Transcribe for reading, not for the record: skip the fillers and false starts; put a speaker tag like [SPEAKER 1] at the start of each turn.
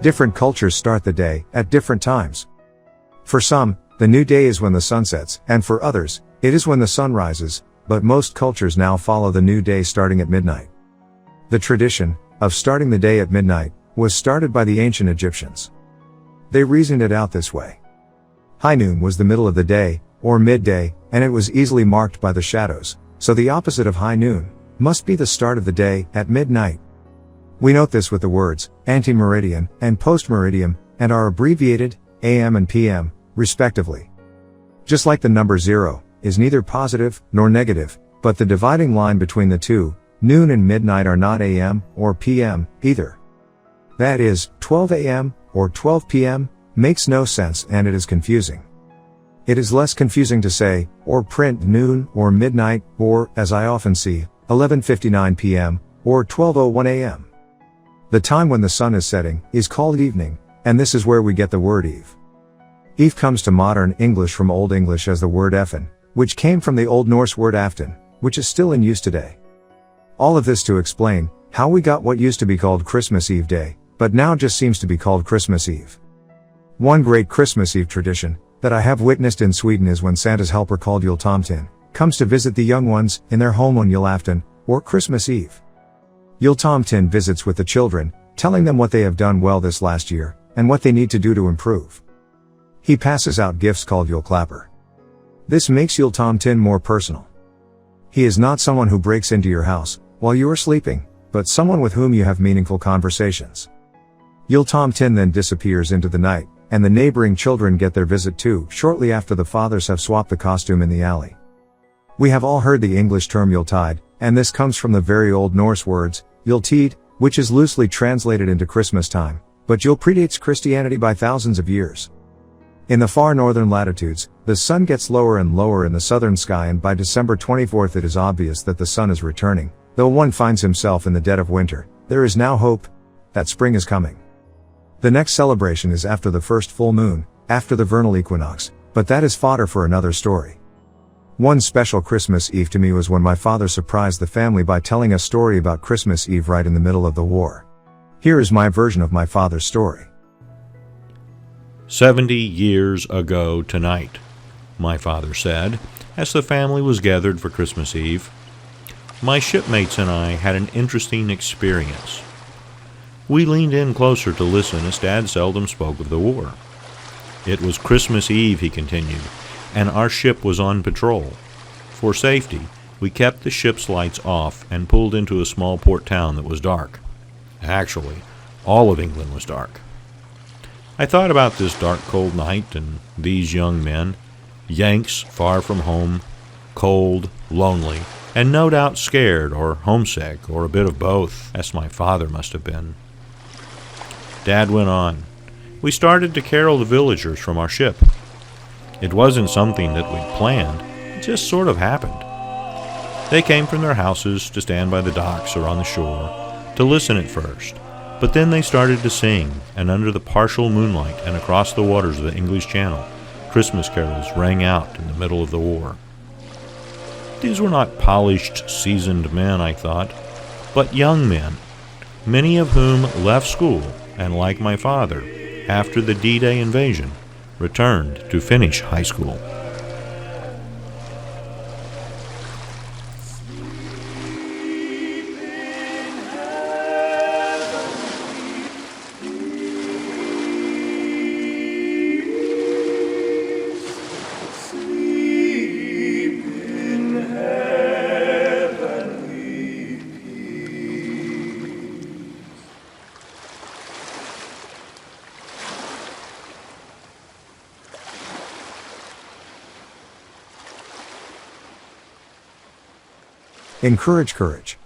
[SPEAKER 1] Different cultures start the day at different times. For some, the new day is when the sun sets, and for others, it is when the sun rises, but most cultures now follow the new day starting at midnight. The tradition of starting the day at midnight was started by the ancient Egyptians. They reasoned it out this way. High noon was the middle of the day, or midday, and it was easily marked by the shadows, so the opposite of high noon must be the start of the day at midnight. We note this with the words ante-meridian and post-meridian, and are abbreviated AM and PM, respectively. Just like the number 0 is neither positive nor negative, but the dividing line between the two, noon and midnight, are not AM or PM either. That is, 12 AM or 12 PM makes no sense, and it is confusing. It is less confusing to say, or print noon or midnight, or, as I often see, 11:59 PM or 12:01 AM. The time when the sun is setting is called evening, and this is where we get the word eve. Eve comes to modern English from Old English as the word effen, which came from the Old Norse word afton, which is still in use today. All of this to explain how we got what used to be called Christmas Eve Day, but now just seems to be called Christmas Eve. One great Christmas Eve tradition that I have witnessed in Sweden is when Santa's helper called Jultomten comes to visit the young ones in their home on Julafton, or Christmas Eve. Jultomten visits with the children, telling them what they have done well this last year, and what they need to do to improve. He passes out gifts called Julklappar. This makes Jultomten more personal. He is not someone who breaks into your house while you are sleeping, but someone with whom you have meaningful conversations. Jultomten then disappears into the night, and the neighboring children get their visit too, shortly after the fathers have swapped the costume in the alley. We have all heard the English term Yuletide, and this comes from the very Old Norse words, Yuletide, which is loosely translated into Christmas time, but Yule predates Christianity by thousands of years. In the far northern latitudes, the sun gets lower and lower in the southern sky, and by December 24th it is obvious that the sun is returning. Though one finds himself in the dead of winter, there is now hope that spring is coming. The next celebration is after the first full moon, after the vernal equinox, but that is fodder for another story. One special Christmas Eve to me was when my father surprised the family by telling a story about Christmas Eve right in the middle of the war. Here is my version of my father's story.
[SPEAKER 2] 70 years ago tonight, my father said, as the family was gathered for Christmas Eve, my shipmates and I had an interesting experience. We leaned in closer to listen, as Dad seldom spoke of the war. It was Christmas Eve, he continued, and our ship was on patrol. For safety, we kept the ship's lights off and pulled into a small port town that was dark. Actually, all of England was dark. I thought about this dark, cold night and these young men, Yanks far from home, cold, lonely, and no doubt scared or homesick or a bit of both, as my father must have been. Dad went on. We started to carol the villagers from our ship. It wasn't something that we'd planned, it just sort of happened. They came from their houses to stand by the docks or on the shore, to listen at first, but then they started to sing, and under the partial moonlight and across the waters of the English Channel, Christmas carols rang out in the middle of the war. These were not polished, seasoned men, I thought, but young men, many of whom left school, and like my father, after the D-Day invasion, returned to finish high school.
[SPEAKER 1] Encourage courage.